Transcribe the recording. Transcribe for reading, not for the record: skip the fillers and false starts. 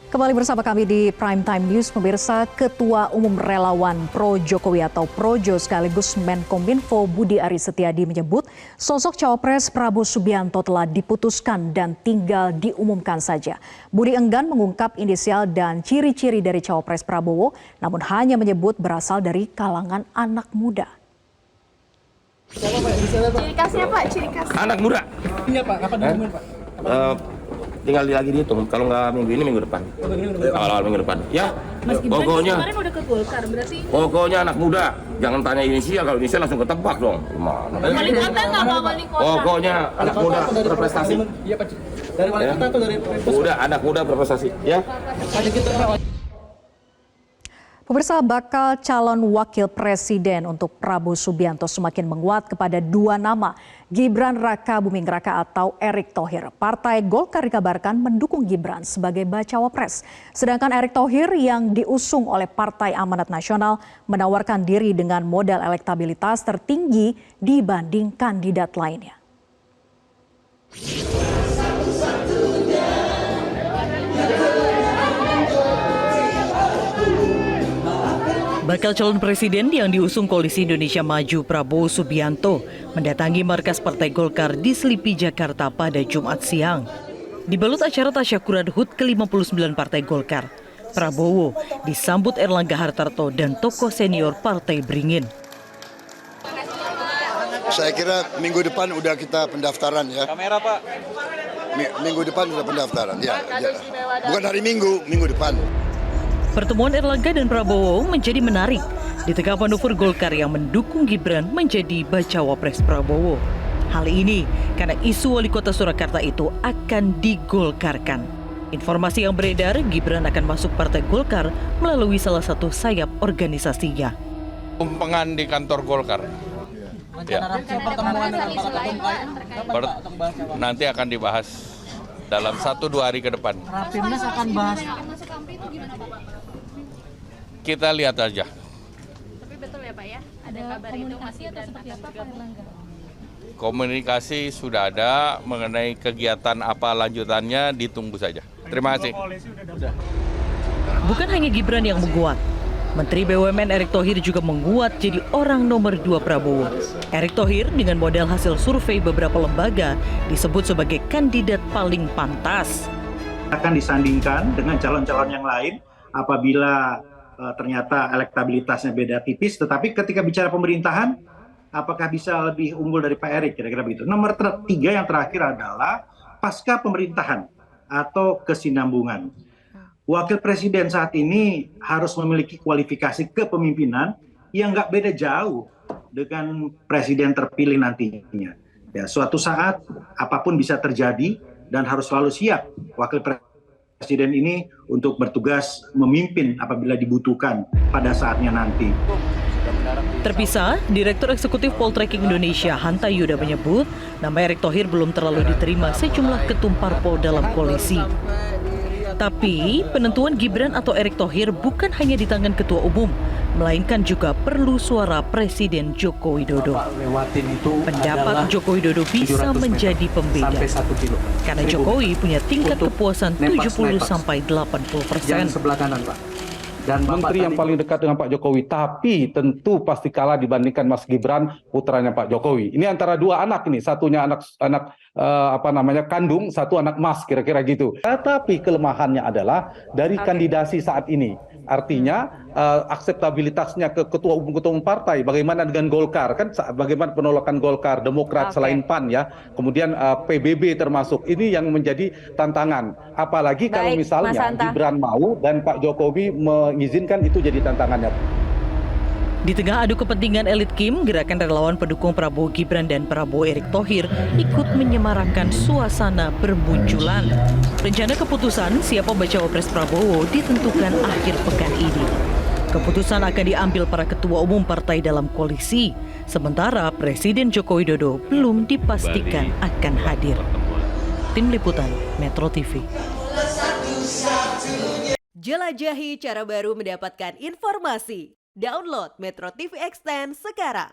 Kembali bersama kami di Prime Time News, pemirsa. Ketua Umum Relawan Pro Jokowi atau Projo sekaligus Menkominfo Budi Aris Setiadi menyebut sosok cawapres Prabowo Subianto telah diputuskan dan tinggal diumumkan saja. Budi enggan mengungkap inisial dan ciri-ciri dari cawapres Prabowo, namun hanya menyebut berasal dari kalangan anak muda. Ciri khasnya Pak, ciri khas. Anak muda. Iya Pak, kapan diumumin Pak? Tinggal lagi dihitung, kalau nggak minggu ini minggu depan. Awal minggu depan. Ya, Mas Gibran pokoknya kemarin udah ke Golkar, berarti pokoknya anak muda. Jangan tanya inisial, kalau inisial langsung ketebak dong. Gimana? wali kota nggak Pak, wali kota? Pokoknya anak muda berprestasi. Iya Pak. Dari wali kota atau dari Udah, anak muda berprestasi. Ya. ada gitu Pak. Pemirsa, bakal calon wakil presiden untuk Prabowo Subianto semakin menguat kepada dua nama, Gibran Raka Buming Raka atau Erick Thohir. Partai Golkar dikabarkan mendukung Gibran sebagai bacawa pres. Sedangkan Erick Thohir yang diusung oleh Partai Amanat Nasional menawarkan diri dengan modal elektabilitas tertinggi dibanding kandidat lainnya. Bakal calon presiden yang diusung Koalisi Indonesia Maju Prabowo Subianto mendatangi markas Partai Golkar di Selipi, Jakarta pada Jumat siang. Dibalut acara tasyakuran HUT ke-59 Partai Golkar, Prabowo disambut Erlangga Hartarto dan tokoh senior Partai Beringin. Saya kira minggu depan udah kita pendaftaran ya. Kamera Pak. Minggu depan udah pendaftaran ya. Bukan hari Minggu, minggu depan. Pertemuan Erlangga dan Prabowo menjadi menarik di tengah manuver Golkar yang mendukung Gibran menjadi bacawa pres Prabowo. Hal ini karena isu wali kota Surakarta itu akan digolkarkan. Informasi yang beredar, Gibran akan masuk Partai Golkar melalui salah satu sayap organisasinya. Tumpengan di kantor Golkar. Ya. Nanti akan dibahas dalam 1-2 hari ke depan. Rapimnas akan bahas. Kita lihat aja. Tapi betul ya Pak ya, ada kabar itu masih dan akan bergabung. Komunikasi sudah ada, mengenai kegiatan apa lanjutannya ditunggu saja. Terima kasih. Bukan hanya Gibran yang menguat, Menteri BUMN Erick Thohir juga menguat jadi orang nomor 2 Prabowo. Erick Thohir dengan modal hasil survei beberapa lembaga disebut sebagai kandidat paling pantas. Akan disandingkan dengan calon-calon yang lain apabila ternyata elektabilitasnya beda tipis, tetapi ketika bicara pemerintahan, apakah bisa lebih unggul dari Pak Erick, kira-kira begitu. Nomor 3 yang terakhir adalah pasca pemerintahan atau kesinambungan. Wakil presiden saat ini harus memiliki kualifikasi kepemimpinan yang nggak beda jauh dengan presiden terpilih nantinya. Ya, suatu saat apapun bisa terjadi dan harus selalu siap wakil presiden ini untuk bertugas memimpin apabila dibutuhkan pada saatnya nanti. Terpisah, Direktur Eksekutif Poltreking Indonesia Hanta Yuda menyebut nama Erick Thohir belum terlalu diterima sejumlah ketum parpol dalam koalisi. Tapi penentuan Gibran atau Erick Thohir bukan hanya di tangan Ketua Umum, melainkan juga perlu suara Presiden Joko Widodo. Pendapat Joko Widodo bisa menjadi pembeda, karena Jokowi punya tingkat kepuasan 70-80%. Dan menteri yang paling dekat dengan Pak Jokowi, tapi tentu pasti kalah dibandingkan Mas Gibran, putranya Pak Jokowi. Ini antara dua anak ini, satunya anak kandung, satu anak mas, kira-kira gitu. Tapi kelemahannya adalah dari kandidasi saat ini. Artinya akseptabilitasnya ke ketua umum partai, bagaimana dengan Golkar, kan bagaimana penolakan Golkar, Demokrat selain PAN ya, kemudian PBB termasuk, ini yang menjadi tantangan. Apalagi kalau misalnya Gibran mau dan Pak Jokowi mengizinkan, itu jadi tantangannya. Di tengah adu kepentingan elit Kim, gerakan relawan pendukung Prabowo Gibran dan Prabowo Erick Thohir ikut menyemarakkan suasana bermunculan. Rencana keputusan siapa bacawa pres Prabowo ditentukan akhir pekan ini. Keputusan akan diambil para ketua umum partai dalam koalisi, sementara Presiden Joko Widodo belum dipastikan akan hadir. Tim Liputan Metro TV. Jelajahi cara baru mendapatkan informasi. Download Metro TV Extend sekarang.